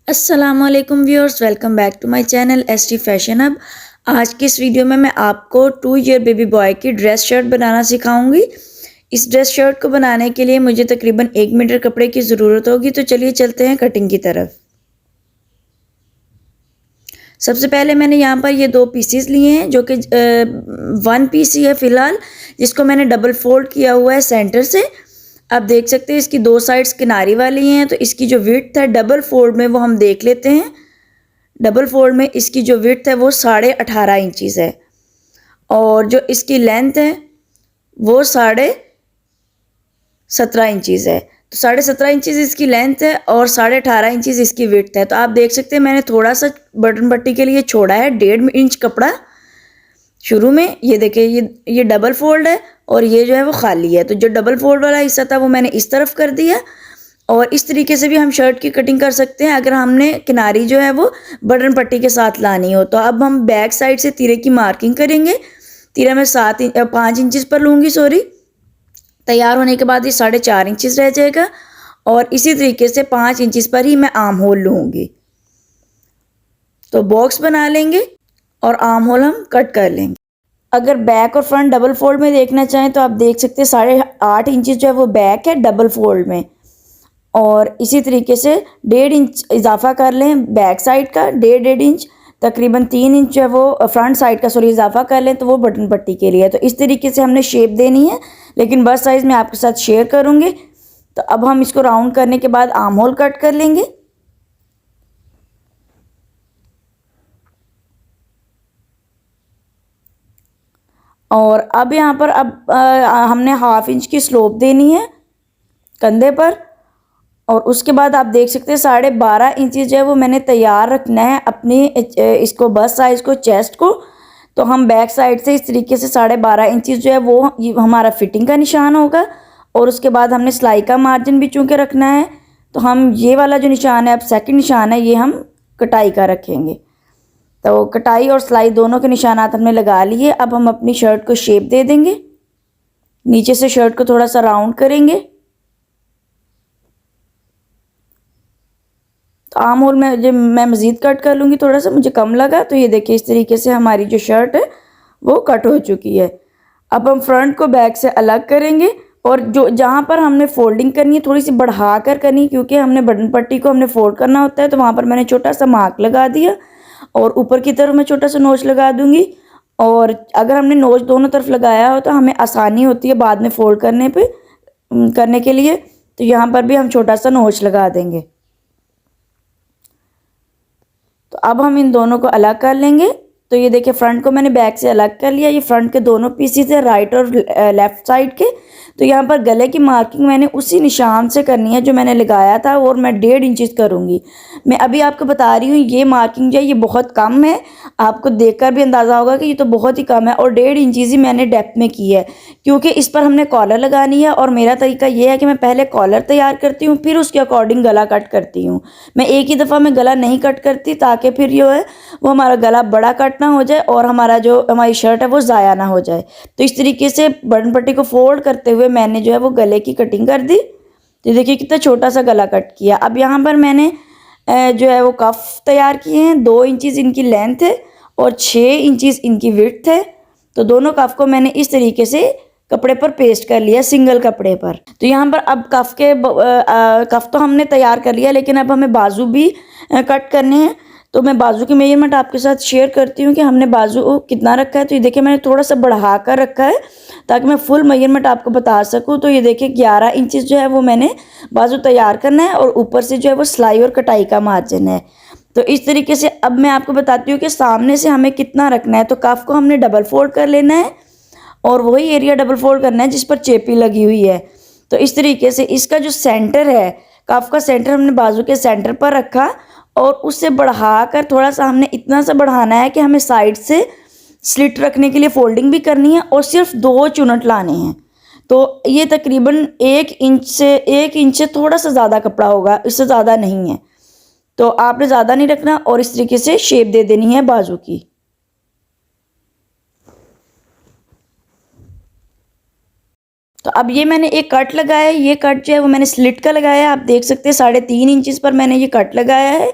अस्सलामुअलैकुम viewers, welcome back to my channel ST fashion hub. आज की इस वीडियो में मैं आपको 2 ईयर बेबी बॉय की ड्रेस शर्ट बनाना सिखाऊंगी। इस ड्रेस शर्ट को बनाने के लिए मुझे तकरीबन 1 मीटर कपड़े की ज़रूरत होगी। तो चलिए चलते हैं कटिंग की तरफ। सबसे पहले मैंने यहाँ पर ये 2 पीसेस लिए हैं जो कि 1 पीस ही है फ़िलहाल, जिसको मैंने डबल फोल्ड किया हुआ है सेंटर से। आप देख सकते हैं इसकी 2 साइड्स किनारी वाली हैं। तो इसकी जो विड्थ है डबल फोल्ड में वो हम देख लेते हैं। डबल फोल्ड में इसकी जो विड्थ है वो 18.5 इंचज़ है और जो इसकी लेंथ है वो 17.5 इंचज़ है। तो 17.5 इंचज़ इसकी लेंथ है और 18.5 इंचज़ इसकी विड्थ है। तो आप देख सकते हैं मैंने थोड़ा सा बटन पट्टी के लिए छोड़ा है 1.5 इंच कपड़ा शुरू में। ये देखिए ये डबल फोल्ड है और ये जो है वो खाली है। तो जो डबल फोल्ड वाला हिस्सा था वो मैंने इस तरफ कर दिया। और इस तरीके से भी हम शर्ट की कटिंग कर सकते हैं अगर हमने किनारी जो है वो बटन पट्टी के साथ लानी हो। तो अब हम बैक साइड से तीरे की मार्किंग करेंगे। तीरा मैं 5 इंचज़ पर लूँगी, सॉरी। तैयार होने के बाद ये 4.5 इंचज़ रह जाएगा और इसी तरीके से 5 इंचज़ पर ही मैं आर्म होल लूँगी। तो बॉक्स बना लेंगे और आर्म होल हम कट कर लेंगे। अगर बैक और फ्रंट डबल फोल्ड में देखना चाहें तो आप देख सकते हैं 8.5 इंचज़ जो है वो बैक है डबल फोल्ड में, और इसी तरीके से 1.5 इंच इजाफा कर लें बैक साइड का। 1.5 इंच तकरीबन 3 इंच जो है वो फ्रंट साइड का सॉरी इजाफा कर लें तो वो बटन पट्टी के लिए। तो इस तरीके से हमने शेप देनी है, लेकिन बस साइज़ मैं आपके साथ शेयर करूँगी। तो अब हम इसको राउंड करने के बाद आर्म होल कट कर लेंगे। और अब यहाँ पर हमने 1/2 इंच की स्लोप देनी है कंधे पर। और उसके बाद आप देख सकते हैं 12.5 इंचज़ जो है वो मैंने तैयार रखना है अपनी इसको बस्ट साइज़ को, चेस्ट को। तो हम बैक साइड से इस तरीके से 12.5 इंचज़ जो है वो हमारा फिटिंग का निशान होगा। और उसके बाद हमने सिलाई का मार्जिन भी चूँकि रखना है, तो हम ये वाला जो निशान है, अब सेकंड निशान है, ये हम कटाई का रखेंगे। तो कटाई और सिलाई दोनों के निशानात हमने लगा लिए। अब हम अपनी शर्ट को शेप दे देंगे। नीचे से शर्ट को थोड़ा सा राउंड करेंगे। तो आर्म होल में जब मैं मज़ीद कट कर लूँगी, थोड़ा सा मुझे कम लगा। तो ये देखिए इस तरीके से हमारी जो शर्ट है वो कट हो चुकी है। अब हम फ्रंट को बैक से अलग करेंगे और जो जहाँ पर हमने फोल्डिंग करनी है थोड़ी सी बढ़ा कर करनी है, क्योंकि हमने बटन पट्टी को हमने फोल्ड करना होता है। तो वहाँ पर मैंने छोटा सा मार्क लगा दिया और ऊपर की तरफ मैं छोटा सा नोच लगा दूँगी। और अगर हमने नोच दोनों तरफ लगाया हो तो हमें आसानी होती है बाद में फोल्ड करने के लिए। तो यहाँ पर भी हम छोटा सा नोच लगा देंगे। तो अब हम इन दोनों को अलग कर लेंगे। तो ये देखिए फ्रंट को मैंने बैक से अलग कर लिया। ये फ्रंट के दोनों पीसेस है, राइट और लेफ़्ट साइड के। तो यहाँ पर गले की मार्किंग मैंने उसी निशान से करनी है जो मैंने लगाया था, और मैं 1.5 इंचज़ करूँगी। मैं अभी आपको बता रही हूँ ये मार्किंग जो है ये बहुत कम है। आपको देखकर भी अंदाज़ा होगा कि ये तो बहुत ही कम है, और 1.5 इंचज़ ही मैंने डेप्थ में की है, क्योंकि इस पर हमने कॉलर लगानी है। और मेरा तरीका ये है कि मैं पहले कॉलर तैयार करती हूँ, फिर उसके अकॉर्डिंग गला कट करती हूँ। मैं एक ही दफ़ा में गला नहीं कट करती, ताकि फिर जो है वो हमारा गला बड़ा कट ना हो जाए और हमारी शर्ट है वो ज़ाया ना हो जाए। तो इस तरीके से बटन पट्टी को फोल्ड करते हुए मैंने जो है वो गले की कटिंग कर दी। तो देखिए कितना छोटा सा गला कट किया। अब यहाँ पर मैंने जो है वो कफ तैयार किए हैं। 2 इंचज़ इनकी लेंथ है और 6 इंचज़ इनकी विड्थ है। तो दोनों कफ को मैंने इस तरीके से कपड़े पर पेस्ट कर लिया, सिंगल कपड़े पर। तो यहाँ पर अब कफ तो हमने तैयार कर लिया, लेकिन अब हमें बाजू भी कट करने हैं। तो मैं बाजू की मेजरमेंट आपके साथ शेयर करती हूँ कि हमने बाजू कितना रखा है। तो ये देखिए मैंने थोड़ा सा बढ़ा कर रखा है ताकि मैं फुल मेजरमेंट आपको बता सकूँ। तो ये देखिए 11 इंचज़ जो है वो मैंने बाजू तैयार करना है, और ऊपर से जो है वो सिलाई और कटाई का मार्जिन है। तो इस तरीके से अब मैं आपको बताती हूँ कि सामने से हमें कितना रखना है। तो कफ को हमने डबल फोल्ड कर लेना है और वही एरिया डबल फोल्ड करना है जिस पर चेपी लगी हुई है। तो इस तरीके से इसका जो सेंटर है, कफ का सेंटर हमने बाजू के सेंटर पर रखा, और उससे बढ़ाकर थोड़ा सा हमने इतना सा बढ़ाना है कि हमें साइड से स्लिट रखने के लिए फोल्डिंग भी करनी है, और सिर्फ 2 चुनट लाने हैं। तो ये तकरीबन 1 इंच से थोड़ा सा ज़्यादा कपड़ा होगा, इससे ज़्यादा नहीं है। तो आपने ज़्यादा नहीं रखना, और इस तरीके से शेप दे देनी है बाजू की। तो अब ये मैंने एक कट लगाया है। ये कट जो है वो मैंने स्लिट का लगाया है। आप देख सकते हैं 3.5 इंचज़ पर मैंने ये कट लगाया है।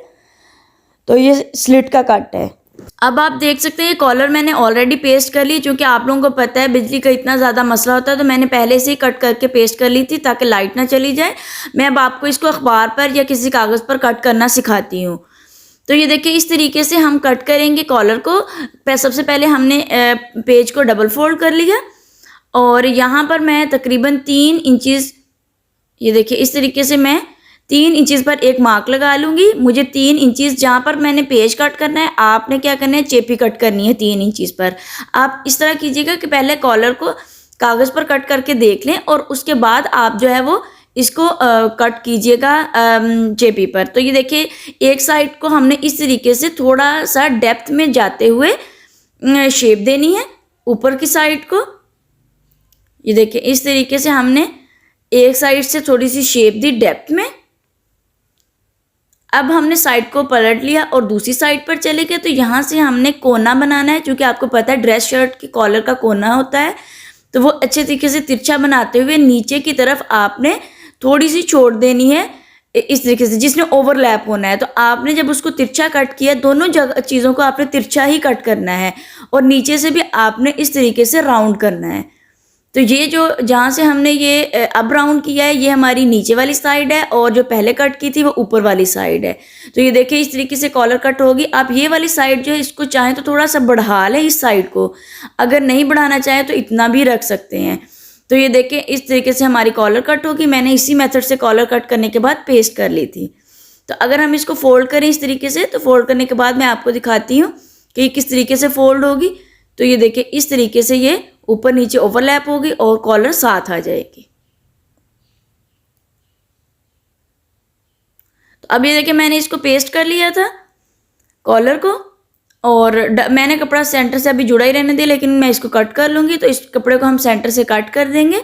तो ये स्लिट का कट है। अब आप देख सकते हैं ये कॉलर मैंने ऑलरेडी पेस्ट कर ली, क्योंकि आप लोगों को पता है बिजली का इतना ज़्यादा मसला होता है, तो मैंने पहले से ही कट करके पेस्ट कर ली थी ताकि लाइट ना चली जाए। मैं अब आपको इसको अखबार पर या किसी कागज़ पर कट करना सिखाती हूँ। तो ये देखिए इस तरीके से हम कट करेंगे कॉलर को। सबसे पहले हमने पेज को डबल फोल्ड कर लिया और यहाँ पर मैं तकरीबन 3 इंचज़, ये देखिए इस तरीके से मैं 3 इंचज़ पर एक मार्क लगा लूँगी। मुझे 3 इंचज़ जहाँ पर मैंने पेज कट करना है, आपने क्या करना है, चेपी कट करनी है 3 इंचज़ पर। आप इस तरह कीजिएगा कि पहले कॉलर को कागज़ पर कट करके देख लें और उसके बाद आप जो है वो इसको कट कीजिएगा चेपी पर। तो ये देखिए एक साइड को हमने इस तरीके से थोड़ा सा डेप्थ में जाते हुए शेप देनी है ऊपर की साइड को। ये देखिए इस तरीके से हमने एक साइड से थोड़ी सी शेप दी डेप्थ में। अब हमने साइड को पलट लिया और दूसरी साइड पर चले गए। तो यहाँ से हमने कोना बनाना है, क्योंकि आपको पता है ड्रेस शर्ट की कॉलर का कोना होता है, तो वो अच्छे तरीके से तिरछा बनाते हुए नीचे की तरफ आपने थोड़ी सी छोड़ देनी है इस तरीके से, जिसने ओवरलैप होना है। तो आपने जब उसको तिरछा कट किया, दोनों जगह चीज़ों को आपने तिरछा ही कट करना है और नीचे से भी आपने इस तरीके से राउंड करना है। तो ये जो जहाँ से हमने ये अब राउंड किया है, ये हमारी नीचे वाली साइड है और जो पहले कट की थी वो ऊपर वाली साइड है। तो ये देखिए इस तरीके से कॉलर कट होगी। आप ये वाली साइड जो है इसको चाहें तो थोड़ा सा बढ़ा लें इस साइड को, अगर नहीं बढ़ाना चाहें तो इतना भी रख सकते हैं। तो ये देखिए इस तरीके से हमारी कॉलर कट होगी। मैंने इसी मेथड से कॉलर कट करने के बाद पेस्ट कर ली थी। तो अगर हम इसको फोल्ड करें इस तरीके से, तो फोल्ड करने के बाद मैं आपको दिखाती हूँ कि ये किस तरीके से फोल्ड होगी। तो ये देखिए इस तरीके से ये ऊपर नीचे ओवरलैप होगी और कॉलर साथ आ जाएगी। तो अब ये देखिए मैंने इसको पेस्ट कर लिया था कॉलर को, और मैंने कपड़ा सेंटर से अभी जुड़ा ही रहने दिया, लेकिन मैं इसको कट कर लूँगी। तो इस कपड़े को हम सेंटर से कट कर देंगे,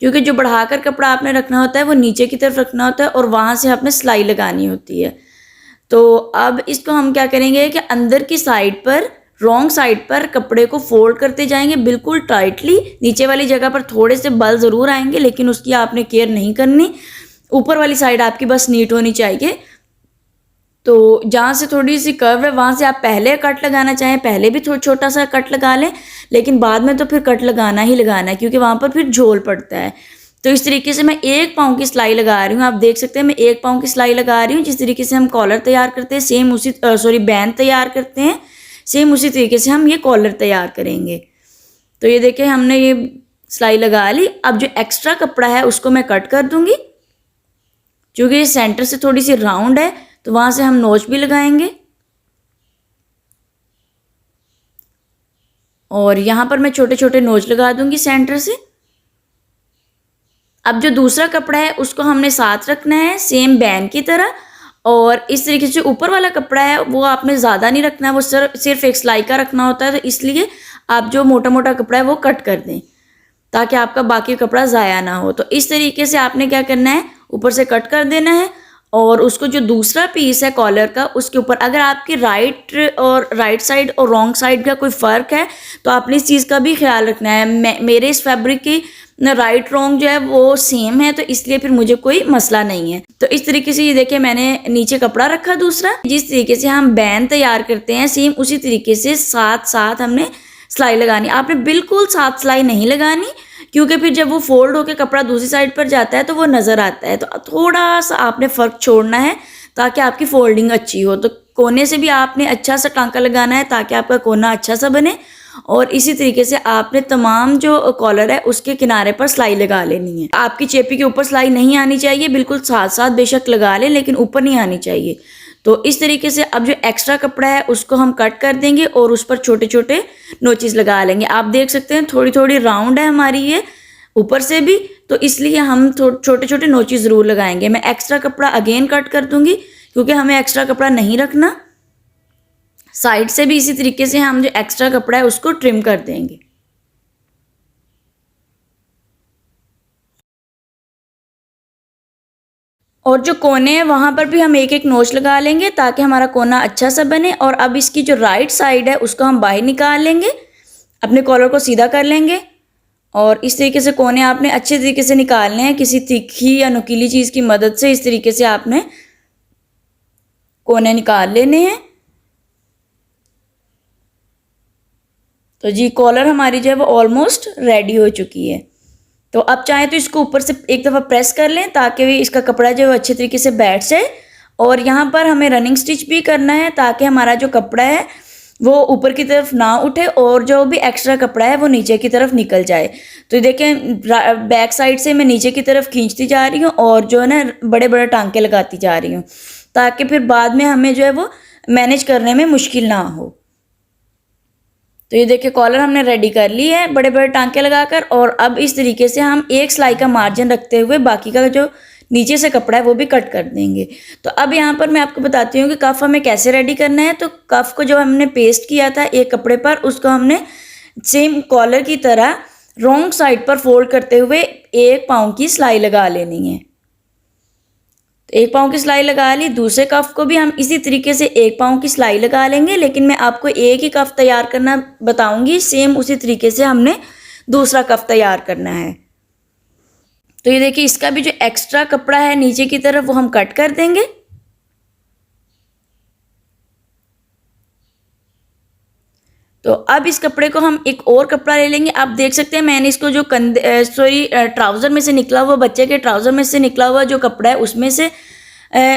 क्योंकि जो बढ़ाकर कपड़ा आपने रखना होता है वो नीचे की तरफ रखना होता है और वहाँ से आपने सिलाई लगानी होती है। तो अब इसको हम क्या करेंगे कि अंदर की साइड पर, रॉन्ग साइड पर कपड़े को फोल्ड करते जाएंगे बिल्कुल टाइटली। नीचे वाली जगह पर थोड़े से बल ज़रूर आएंगे, लेकिन उसकी आपने केयर नहीं करनी। ऊपर वाली साइड आपकी बस नीट होनी चाहिए। तो जहाँ से थोड़ी सी कर्व है वहाँ से आप पहले कट लगाना चाहें पहले भी थोड़ा छोटा सा कट लगा लें, लेकिन बाद में तो फिर कट लगाना ही लगाना है, क्योंकि वहाँ पर फिर झोल पड़ता है। तो इस तरीके से मैं 1 पाँव की सिलाई लगा रही हूँ। आप देख सकते हैं मैं 1 पाँव की सिलाई लगा रही हूँ। जिस तरीके से हम कॉलर तैयार करते हैं सेम उसी बैंड तैयार करते हैं, सेम उसी तरीके से हम ये कॉलर तैयार करेंगे। तो ये देखिए हमने ये सिलाई लगा ली। अब जो एक्स्ट्रा कपड़ा है उसको मैं कट कर दूंगी, क्योंकि ये सेंटर से थोड़ी सी राउंड है तो वहाँ से हम नोच भी लगाएंगे। और यहाँ पर मैं छोटे छोटे नोच लगा दूंगी सेंटर से। अब जो दूसरा कपड़ा है उसको हमने साथ रखना है सेम बैन की तरह, और इस तरीके से ऊपर वाला कपड़ा है वो आपने ज़्यादा नहीं रखना है, वो सिर्फ एक सिलाई का रखना होता है। तो इसलिए आप जो मोटा मोटा कपड़ा है वो कट कर दें ताकि आपका बाकी कपड़ा ज़ाया ना हो। तो इस तरीके से आपने क्या करना है, ऊपर से कट कर देना है। और उसको जो दूसरा पीस है कॉलर का उसके ऊपर, अगर आपकी राइट साइड और रॉन्ग साइड का कोई फ़र्क है तो आपने इस चीज़ का भी ख्याल रखना है। मेरे इस फैब्रिक की राइट रॉन्ग जो है वो सेम है, तो इसलिए फिर मुझे कोई मसला नहीं है। तो इस तरीके से ये देखिए मैंने नीचे कपड़ा रखा दूसरा। जिस तरीके से हम बैन तैयार करते हैं सेम उसी तरीके से साथ साथ हमने सिलाई लगानी। आपने बिल्कुल साथ सिलाई नहीं लगानी, क्योंकि फिर जब वो फोल्ड होकर कपड़ा दूसरी साइड पर जाता है तो वो नज़र आता है। तो थोड़ा सा आपने फ़र्क छोड़ना है ताकि आपकी फोल्डिंग अच्छी हो। तो कोने से भी आपने अच्छा सा टांका लगाना है ताकि आपका कोना अच्छा सा बने। और इसी तरीके से आपने तमाम जो कॉलर है उसके किनारे पर सिलाई लगा लेनी है। आपकी चेपी के ऊपर सिलाई नहीं आनी चाहिए, बिल्कुल साथ साथ बेशक लगा लें लेकिन ऊपर नहीं आनी चाहिए। तो इस तरीके से अब जो एक्स्ट्रा कपड़ा है उसको हम कट कर देंगे और उस पर छोटे छोटे नोचेस लगा लेंगे। आप देख सकते हैं थोड़ी थोड़ी राउंड है हमारी ये ऊपर से भी, तो इसलिए हम छोटे छोटे नोचेस ज़रूर लगाएंगे। मैं एक्स्ट्रा कपड़ा अगेन कट कर दूंगी क्योंकि हमें एक्स्ट्रा कपड़ा नहीं रखना। साइड से भी इसी तरीके से हम जो एक्स्ट्रा कपड़ा है उसको ट्रिम कर देंगे। और जो कोने हैं वहाँ पर भी हम एक एक नोच लगा लेंगे ताकि हमारा कोना अच्छा सा बने। और अब इसकी जो राइट साइड है उसको हम बाहर निकाल लेंगे, अपने कॉलर को सीधा कर लेंगे और इस तरीके से कोने आपने अच्छे तरीके से निकालने हैं। किसी तीखी या नुकीली चीज़ की मदद से इस तरीके से आपने कोने निकाल लेने हैं। तो जी कॉलर हमारी जो है वो ऑलमोस्ट रेडी हो चुकी है। तो अब चाहे तो इसको ऊपर से एक दफ़ा प्रेस कर लें ताकि भी इसका कपड़ा जो है वो अच्छे तरीके से बैठ जाए। और यहाँ पर हमें रनिंग स्टिच भी करना है ताकि हमारा जो कपड़ा है वो ऊपर की तरफ ना उठे और जो भी एक्स्ट्रा कपड़ा है वो नीचे की तरफ निकल जाए। तो देखें बैक साइड से मैं नीचे की तरफ खींचती जा रही हूँ और जो है ना बड़े बड़े टांके लगाती जा रही हूँ ताकि फिर बाद में हमें जो है वो मैनेज करने में मुश्किल ना हो। तो ये देखिए कॉलर हमने रेडी कर ली है बड़े बड़े टांके लगाकर। और अब इस तरीके से हम एक सिलाई का मार्जिन रखते हुए बाकी का जो नीचे से कपड़ा है वो भी कट कर देंगे। तो अब यहाँ पर मैं आपको बताती हूँ कि कफ हमें कैसे रेडी करना है। तो कफ को जो हमने पेस्ट किया था एक कपड़े पर, उसको हमने सेम कॉलर की तरह रॉन्ग साइड पर फोल्ड करते हुए 1 पाँव की सिलाई लगा लेनी है। तो 1 पाँव की सिलाई लगा ली। दूसरे कफ को भी हम इसी तरीके से 1 पाँव की सिलाई लगा लेंगे, लेकिन मैं आपको एक ही कफ तैयार करना बताऊंगी। सेम उसी तरीके से हमने दूसरा कफ तैयार करना है। तो ये देखिए इसका भी जो एक्स्ट्रा कपड़ा है नीचे की तरफ वो हम कट कर देंगे। तो अब इस कपड़े को हम एक और कपड़ा ले लेंगे। आप देख सकते हैं मैंने इसको जो ट्राउज़र में से निकला हुआ, बच्चे के ट्राउज़र में से निकला हुआ जो कपड़ा है उसमें से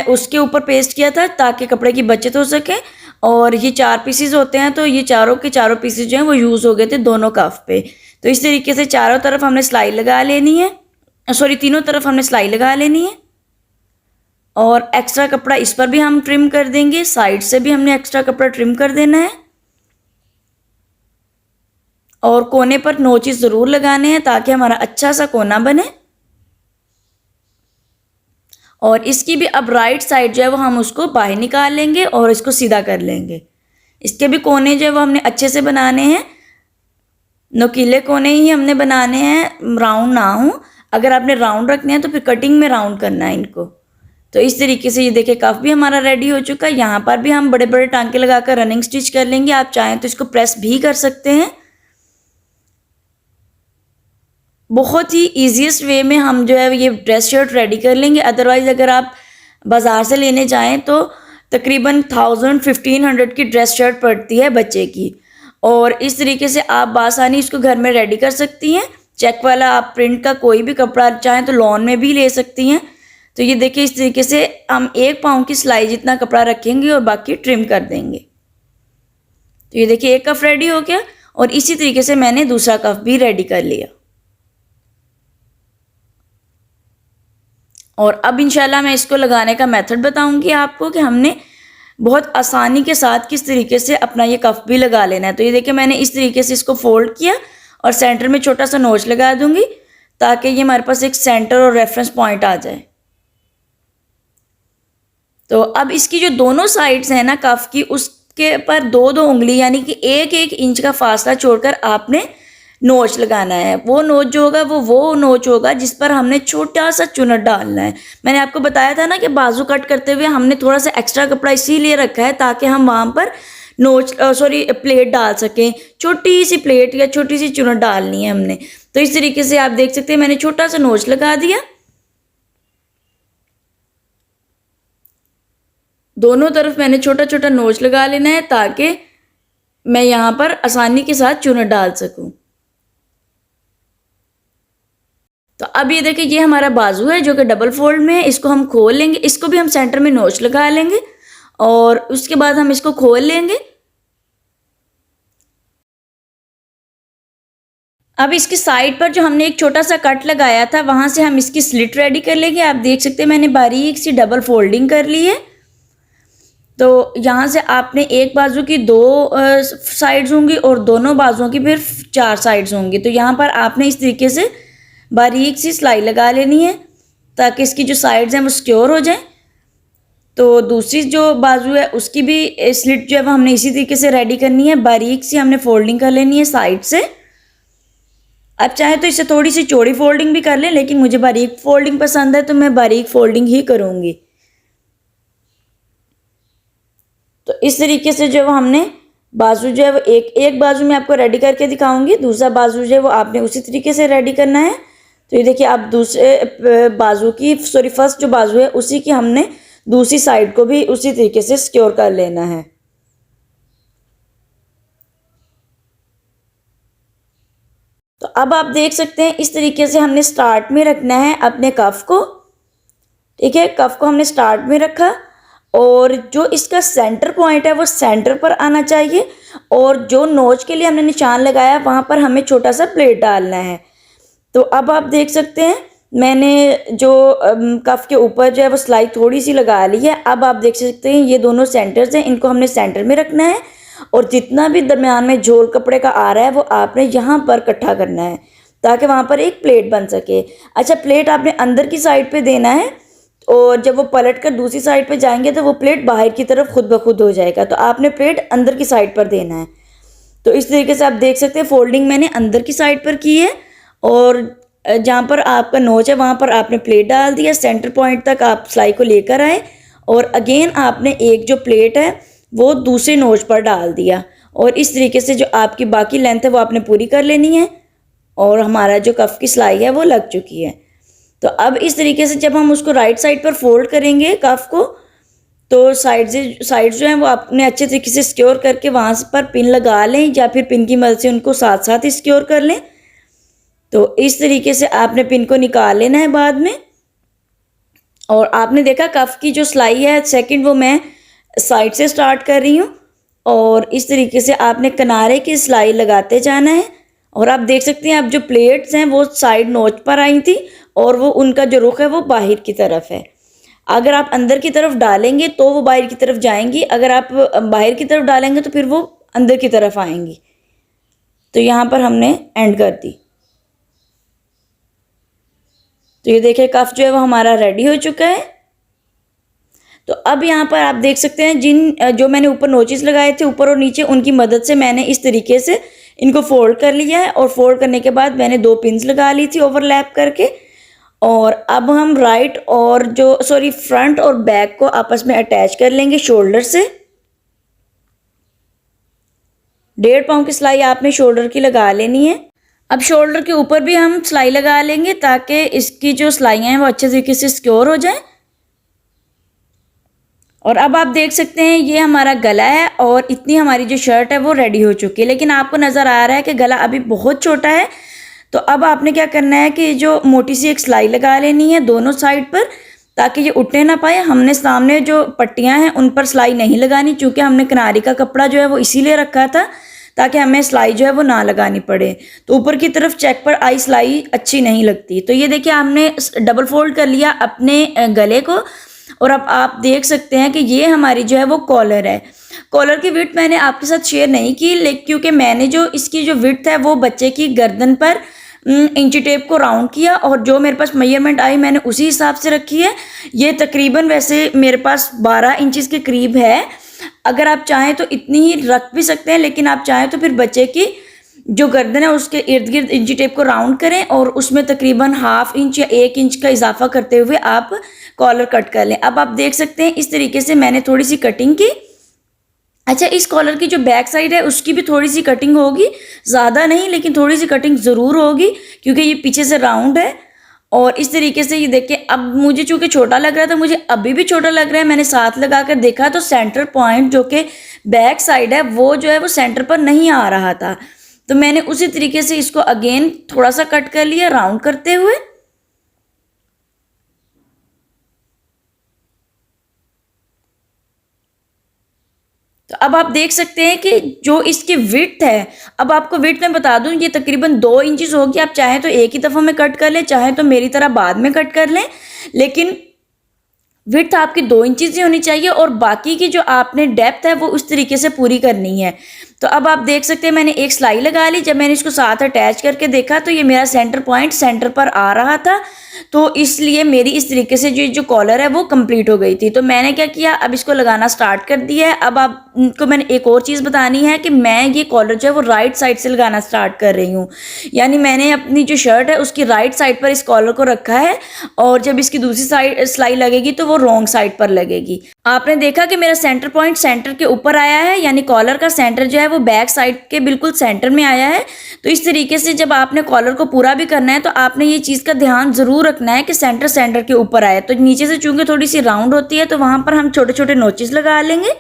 उसके ऊपर पेस्ट किया था ताकि कपड़े की बचत हो सके। और ये 4 पीसेस होते हैं, तो ये चारों के चारों पीसेस जो हैं वो यूज़ हो गए थे दोनों कफ पे। तो इस तरीके से चारों तरफ हमने सिलाई लगा लेनी है, तीनों तरफ हमने सिलाई लगा लेनी है। और एक्स्ट्रा कपड़ा इस पर भी हम ट्रिम कर देंगे, साइड से भी हमने एक्स्ट्रा कपड़ा ट्रिम कर देना है। और कोने पर नोचेस ज़रूर लगाने हैं ताकि हमारा अच्छा सा कोना बने। और इसकी भी अब राइट साइड जो है वो हम उसको बाहर निकाल लेंगे और इसको सीधा कर लेंगे। इसके भी कोने जो है वो हमने अच्छे से बनाने हैं, नुकीले कोने ही हमने बनाने हैं, राउंड ना हो। अगर आपने राउंड रखने हैं तो फिर कटिंग में राउंड करना है इनको। तो इस तरीके से ये देखिए कफ भी हमारा रेडी हो चुका है। यहाँ पर भी हम बड़े बड़े टांके लगाकर रनिंग स्टिच कर लेंगे। आप चाहें तो इसको प्रेस भी कर सकते हैं। बहुत ही ईजीएस्ट वे में हम जो है ये ड्रेस शर्ट रेडी कर लेंगे। अदरवाइज़ अगर आप बाज़ार से लेने जाएं तो तकरीबन 1000-1500 की ड्रेस शर्ट पड़ती है बच्चे की। और इस तरीके से आप बासानी इसको घर में रेडी कर सकती हैं। चेक वाला आप प्रिंट का कोई भी कपड़ा चाहें तो लॉन में भी ले सकती हैं। तो ये देखिए इस तरीके से हम 1 पाँव की सिलाई जितना कपड़ा रखेंगे और बाकी ट्रिम कर देंगे। तो ये देखिए एक कफ रेडी हो गया और इसी तरीके से मैंने दूसरा कफ भी रेडी कर लिया। और अब इंशाल्लाह मैं इसको लगाने का मेथड बताऊंगी आपको कि हमने बहुत आसानी के साथ किस तरीके से अपना ये कफ भी लगा लेना है। तो ये देखिए मैंने इस तरीके से इसको फोल्ड किया और सेंटर में छोटा सा नोच लगा दूंगी ताकि ये हमारे पास एक सेंटर और रेफरेंस पॉइंट आ जाए। तो अब इसकी जो दोनों साइड्स हैं ना कफ की, उसके पर 2-2 उंगली यानी कि 1-1 इंच का फासला छोड़कर आपने नोच लगाना है। वो नोच जो होगा वो नोच होगा जिस पर हमने छोटा सा चुनट डालना है। मैंने आपको बताया था ना कि बाजू कट करते हुए हमने थोड़ा सा एक्स्ट्रा कपड़ा इसीलिए रखा है ताकि हम वहाँ पर प्लेट डाल सकें। छोटी सी प्लेट या छोटी सी चुनट डालनी है हमने। तो इस तरीके से आप देख सकते हैं मैंने छोटा सा नोच लगा दिया। दोनों तरफ मैंने छोटा छोटा नोच लगा लेना है ताकि मैं यहाँ पर आसानी के साथ चुनट डाल सकूँ। तो अब ये देखिए ये हमारा बाजू है जो कि डबल फोल्ड में है। इसको हम खोल लेंगे, इसको भी हम सेंटर में नोच लगा लेंगे और उसके बाद हम इसको खोल लेंगे। अब इसकी साइड पर जो हमने एक छोटा सा कट लगाया था वहाँ से हम इसकी स्लिट रेडी कर लेंगे। आप देख सकते हैं मैंने बारीक सी डबल फोल्डिंग कर ली है। तो यहाँ से आपने एक बाजू की 2 साइड्स होंगी और दोनों बाजुओं की फिर 4 साइड्स होंगी। तो यहाँ पर आपने इस तरीके से बारीक सी सिलाई लगा लेनी है ताकि इसकी जो साइड्स हैं वो सिक्योर हो जाएं। तो दूसरी जो बाजू है उसकी भी स्लिट जो है वो हमने इसी तरीके से रेडी करनी है। बारीक सी हमने फोल्डिंग कर लेनी है साइड से। आप चाहे तो इससे थोड़ी सी चौड़ी फोल्डिंग भी कर लें, लेकिन मुझे बारीक फोल्डिंग पसंद है तो मैं बारीक फोल्डिंग ही करूँगी। तो इस तरीके से जो हमने बाजू जो है वो एक बाजू में आपको रेडी करके दिखाऊंगी, दूसरा बाजू जो है वो आपने उसी तरीके से रेडी करना है। तो ये देखिए आप दूसरे बाजू की फर्स्ट जो बाजू है उसी की हमने दूसरी साइड को भी उसी तरीके से सिक्योर कर लेना है। तो अब आप देख सकते हैं इस तरीके से हमने स्टार्ट में रखना है अपने कफ को। ठीक है, कफ को हमने स्टार्ट में रखा और जो इसका सेंटर पॉइंट है वो सेंटर पर आना चाहिए और जो नोच के लिए हमने निशान लगाया वहाँ पर हमें छोटा सा प्लेट डालना है। तो अब आप देख सकते हैं मैंने जो कफ के ऊपर जो है वो सिलाई थोड़ी सी लगा ली है। अब आप देख सकते हैं ये दोनों सेंटर्स हैं, इनको हमने सेंटर में रखना है और जितना भी दरमियान में झोल कपड़े का आ रहा है वो आपने यहाँ पर इकट्ठा करना है ताकि वहाँ पर एक प्लेट बन सके। अच्छा, प्लेट आपने अंदर की साइड पे देना है और जब वो पलट कर दूसरी साइड पे जाएंगे तो वो प्लेट बाहर की तरफ खुद ब खुद हो जाएगा। तो आपने प्लेट अंदर की साइड पर देना है। तो इस तरीके से आप देख सकते हैं फोल्डिंग मैंने अंदर की साइड पर की है और जहाँ पर आपका नोच है वहाँ पर आपने प्लेट डाल दिया, सेंटर पॉइंट तक आप सिलाई को लेकर आए और अगेन आपने एक जो प्लेट है वो दूसरे नोच पर डाल दिया और इस तरीके से जो आपकी बाकी लेंथ है वो आपने पूरी कर लेनी है और हमारा जो कफ की सिलाई है वो लग चुकी है। तो अब इस तरीके से जब हम उसको राइट साइड पर फोल्ड करेंगे कफ को तो साइड जो हैं वो आपने अच्छे तरीके से सिक्योर करके वहाँ पर पिन लगा लें या फिर पिन की मदद से उनको साथ साथ ही सिक्योर कर लें। तो इस तरीके से आपने पिन को निकाल लेना है बाद में। और आपने देखा कफ की जो सिलाई है सेकंड वो मैं साइड से स्टार्ट कर रही हूँ और इस तरीके से आपने किनारे की सिलाई लगाते जाना है। और आप देख सकते हैं अब जो प्लेट्स हैं वो साइड नोच पर आई थी और वो उनका जो रुख है वो बाहर की तरफ है। अगर आप अंदर की तरफ डालेंगे तो वो बाहर की तरफ जाएंगी, अगर आप बाहर की तरफ डालेंगे तो फिर वो अंदर की तरफ आएंगी। तो यहाँ पर हमने एंड कर दी। तो ये देखिए कफ जो है वो हमारा रेडी हो चुका है। तो अब यहाँ पर आप देख सकते हैं जो मैंने ऊपर नोचेस लगाए थे ऊपर और नीचे, उनकी मदद से मैंने इस तरीके से इनको फोल्ड कर लिया है और फोल्ड करने के बाद मैंने 2 पिन्स लगा ली थी ओवरलैप करके। और अब हम फ्रंट और बैक को आपस में अटैच कर लेंगे शोल्डर से। 1.5 पाउंड की सिलाई आपने शोल्डर की लगा लेनी है। अब शोल्डर के ऊपर भी हम सिलाई लगा लेंगे ताकि इसकी जो सिलाइयाँ हैं वो अच्छे तरीके से सिक्योर हो जाएं। और अब आप देख सकते हैं ये हमारा गला है और इतनी हमारी जो शर्ट है वो रेडी हो चुकी है। लेकिन आपको नज़र आ रहा है कि गला अभी बहुत छोटा है। तो अब आपने क्या करना है कि जो मोटी सी एक सिलाई लगा लेनी है दोनों साइड पर ताकि ये उठने ना पाए। हमने सामने जो पट्टियां हैं उन पर सिलाई नहीं लगानी क्योंकि हमने किनारी का कपड़ा जो है वो इसीलिए रखा था ताकि हमें सिलाई जो है वो ना लगानी पड़े। तो ऊपर की तरफ चेक पर आई सिलाई अच्छी नहीं लगती। तो ये देखिए हमने डबल फोल्ड कर लिया अपने गले को और अब आप देख सकते हैं कि ये हमारी जो है वो कॉलर है। कॉलर की विड्थ मैंने आपके साथ शेयर नहीं की लेकिन क्योंकि मैंने जो इसकी जो विड्थ है वो बच्चे की गर्दन पर इंची टेप को राउंड किया और जो मेरे पास मेजरमेंट आई मैंने उसी हिसाब से रखी है। ये तकरीबन वैसे मेरे पास 12 इंचेस के करीब है। अगर आप चाहें तो इतनी ही रख भी सकते हैं लेकिन आप चाहें तो फिर बच्चे की जो गर्दन है उसके इर्द गिर्द इंची टेप को राउंड करें और उसमें तकरीबन 1/2 इंच या 1 इंच का इजाफा करते हुए आप कॉलर कट कर लें। अब आप देख सकते हैं इस तरीके से मैंने थोड़ी सी कटिंग की। अच्छा, इस कॉलर की जो बैक साइड है उसकी भी थोड़ी सी कटिंग होगी, ज़्यादा नहीं लेकिन थोड़ी सी कटिंग ज़रूर होगी क्योंकि ये पीछे से राउंड है। और इस तरीके से ये देखिए अब मुझे चूँकि छोटा लग रहा था, मुझे अभी भी छोटा लग रहा है, मैंने साथ लगा कर देखा तो सेंटर पॉइंट जो कि बैक साइड है वो जो है वो सेंटर पर नहीं आ रहा था। तो मैंने उसी तरीके से इसको अगेन थोड़ा सा कट कर लिया राउंड करते हुए। तो अब आप देख सकते हैं कि जो इसकी विड्थ है, अब आपको विड्थ मैं बता दूं ये तकरीबन 2 इंचेस होगी। आप चाहें तो एक ही दफ़ा में कट कर लें, चाहें तो मेरी तरह बाद में कट कर लें, लेकिन विड्थ आपकी 2 इंचेस ही होनी चाहिए और बाकी की जो आपने डेप्थ है वो उस तरीके से पूरी करनी है। तो अब आप देख सकते हैं मैंने एक सिलाई लगा ली। जब मैंने इसको साथ अटैच करके देखा तो ये मेरा सेंटर पॉइंट सेंटर पर आ रहा था, तो इसलिए मेरी इस तरीके से जो कॉलर है वो कंप्लीट हो गई थी। तो मैंने क्या किया, अब इसको लगाना स्टार्ट कर दिया है। अब आपको मैंने एक और चीज़ बतानी है कि मैं ये कॉलर जो है वो राइट साइड से लगाना स्टार्ट कर रही हूँ। यानी मैंने अपनी जो शर्ट है उसकी राइट साइड पर इस कॉलर को रखा है और जब इसकी दूसरी साइड सिलाई लगेगी तो वो रॉन्ग साइड पर लगेगी। आपने देखा कि मेरा सेंटर पॉइंट सेंटर के ऊपर आया है, यानी कॉलर का सेंटर जो है है वो बैक साइड के बिल्कुल सेंटर में आया है। तो इस तरीके से जब आपने कॉलर को पूरा भी करना है तो आपने ये चीज़ का ध्यान ज़रूर रखना है कि सेंटर के ऊपर आए। तो नीचे से चूंकि थोड़ी सी राउंड होती है तो वहाँ पर हम छोटे छोटे नोचेस लगा लेंगे।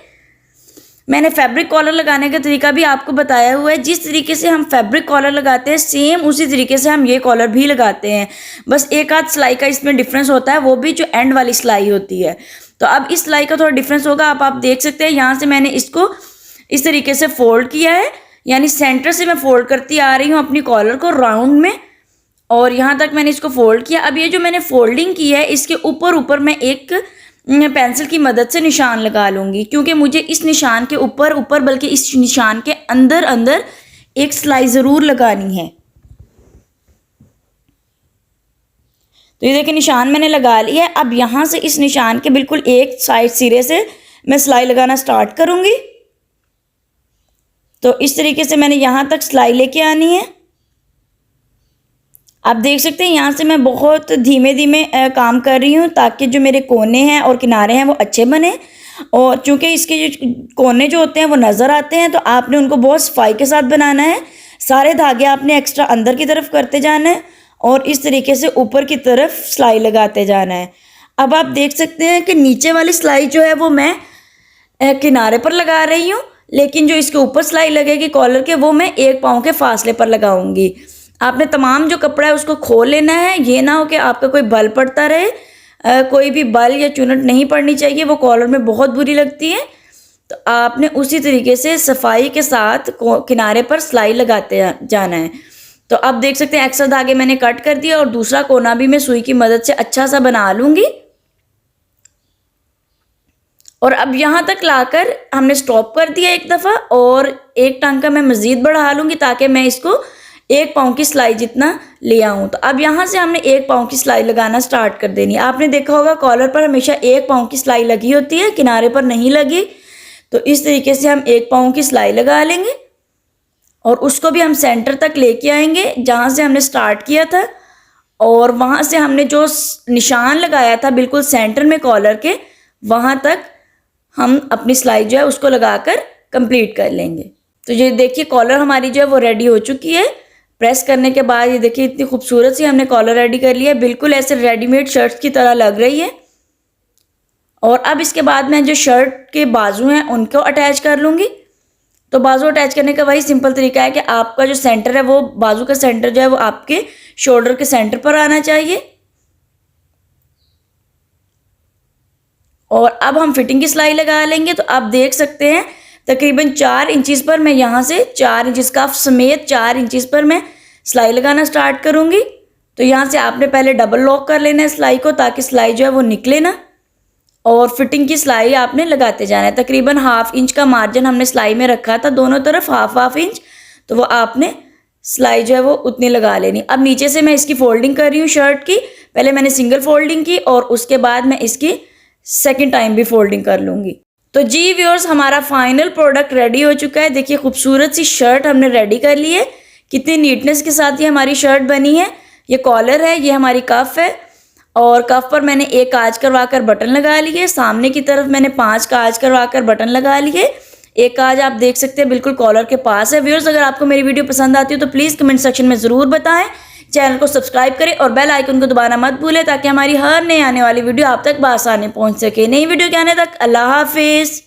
मैंने फैब्रिक कॉलर लगाने का तरीका भी आपको बताया हुआ है। जिस तरीके से हम फैब्रिक कॉलर लगाते हैं सेम उसी तरीके से हम ये कॉलर भी लगाते हैं, बस एक आध सिलाई का इसमें डिफरेंस होता है, वो भी जो एंड वाली सिलाई होती है। तो अब इस सिलाई का थोड़ा डिफरेंस होगा। आप देख सकते हैं यहाँ से मैंने इसको इस तरीके से फोल्ड किया है, यानी सेंटर से मैं फोल्ड करती आ रही हूँ अपनी कॉलर को राउंड में, और यहाँ तक मैंने इसको फोल्ड किया। अब ये जो मैंने फोल्डिंग की है इसके ऊपर मैं एक पेंसिल की मदद से निशान लगा लूँगी, क्योंकि मुझे इस निशान के ऊपर बल्कि इस निशान के अंदर एक सिलाई ज़रूर लगानी है। तो ये देखिए निशान मैंने लगा लिया है। अब यहाँ से इस निशान के बिल्कुल एक साइड सिरे से मैं सिलाई लगाना स्टार्ट करूँगी। तो इस तरीके से मैंने यहाँ तक सिलाई लेके आनी है। आप देख सकते हैं यहाँ से मैं बहुत धीमे धीमे काम कर रही हूँ ताकि जो मेरे कोने हैं और किनारे हैं वो अच्छे बने। और चूँकि इसके जो कोने जो होते हैं वो नज़र आते हैं तो आपने उनको बहुत सफाई के साथ बनाना है। सारे धागे आपने एक्स्ट्रा अंदर की तरफ करते जाना है और इस तरीके से ऊपर की तरफ सिलाई लगाते जाना है। अब आप देख सकते हैं कि नीचे वाली सिलाई जो है वो मैं किनारे पर लगा रही हूँ, लेकिन जो इसके ऊपर सिलाई लगेगी कॉलर के वो मैं 1 पाँव के फासले पर लगाऊंगी। आपने तमाम जो कपड़ा है उसको खोल लेना है, ये ना हो कि आपका कोई बल पड़ता रहे। कोई भी बल या चुनट नहीं पड़नी चाहिए, वो कॉलर में बहुत बुरी लगती है। तो आपने उसी तरीके से सफाई के साथ किनारे पर सिलाई लगाते जाना है। तो अब देख सकते हैं एक्स्ट्रा धागे मैंने कट कर दिया और दूसरा कोना भी मैं सुई की मदद से अच्छा सा बना लूँगी। और अब यहाँ तक लाकर हमने स्टॉप कर दिया एक दफ़ा, और एक टांका मैं मज़ीद बढ़ा लूँगी ताकि मैं इसको 1 पाँव की सिलाई जितना ले आऊँ। तो अब यहाँ से हमने 1 पाँव की सिलाई लगाना स्टार्ट कर देनी है। आपने देखा होगा कॉलर पर हमेशा 1 पाँव की सिलाई लगी होती है, किनारे पर नहीं लगी। तो इस तरीके से हम 1 पाँव की सिलाई लगा लेंगे और उसको भी हम सेंटर तक लेके आएंगे जहाँ से हमने स्टार्ट किया था, और वहाँ से हमने जो निशान लगाया था बिल्कुल सेंटर में कॉलर के, वहाँ तक हम अपनी सिलाई जो है उसको लगाकर कंप्लीट कर लेंगे। तो ये देखिए कॉलर हमारी जो है वो रेडी हो चुकी है। प्रेस करने के बाद ये देखिए इतनी खूबसूरत सी हमने कॉलर रेडी कर लिया है, बिल्कुल ऐसे रेडीमेड शर्ट्स की तरह लग रही है। और अब इसके बाद मैं जो शर्ट के बाजू हैं उनको अटैच कर लूँगी। तो बाजू अटैच करने का वही सिंपल तरीका है कि आपका जो सेंटर है वो बाजू का सेंटर जो है वो आपके शोल्डर के सेंटर पर आना चाहिए। और अब हम फिटिंग की सिलाई लगा लेंगे। तो आप देख सकते हैं तकरीबन 4 इंचज़ पर मैं यहाँ से 4 इंचज़ का समेत 4 इंचज़ पर मैं सिलाई लगाना स्टार्ट करूँगी। तो यहाँ से आपने पहले डबल लॉक कर लेना है सिलाई को ताकि सिलाई जो है वो निकले ना, और फिटिंग की सिलाई आपने लगाते जाना है। तकरीबन 1/2 इंच का मार्जिन हमने सिलाई में रखा था दोनों तरफ, हाफ इंच, तो वो आपने सिलाई जो है वो उतनी लगा लेनी। अब नीचे से मैं इसकी फोल्डिंग कर रही हूँ शर्ट की। पहले मैंने सिंगल फोल्डिंग की और उसके बाद मैं इसकी सेकंड टाइम भी फोल्डिंग कर लूँगी। तो जी व्यूअर्स, हमारा फाइनल प्रोडक्ट रेडी हो चुका है। देखिए खूबसूरत सी शर्ट हमने रेडी कर ली है, कितनी नीटनेस के साथ ये हमारी शर्ट बनी है। ये कॉलर है, ये हमारी कफ है, और कफ पर मैंने 1 काज करवाकर बटन लगा लिए। सामने की तरफ मैंने 5 काज करवाकर बटन लगा लिए। 1 काज आप देख सकते हैं बिल्कुल कॉलर के पास है। व्यूअर्स, अगर आपको मेरी वीडियो पसंद आती है तो प्लीज़ कमेंट सेक्शन में ज़रूर बताएं। चैनल को सब्सक्राइब करें और बेल आइकन को दबाना मत भूलें ताकि हमारी हर नई आने वाली वीडियो आप तक बआसानी पहुंच सके। नई वीडियो के आने तक अल्लाह हाफिज़।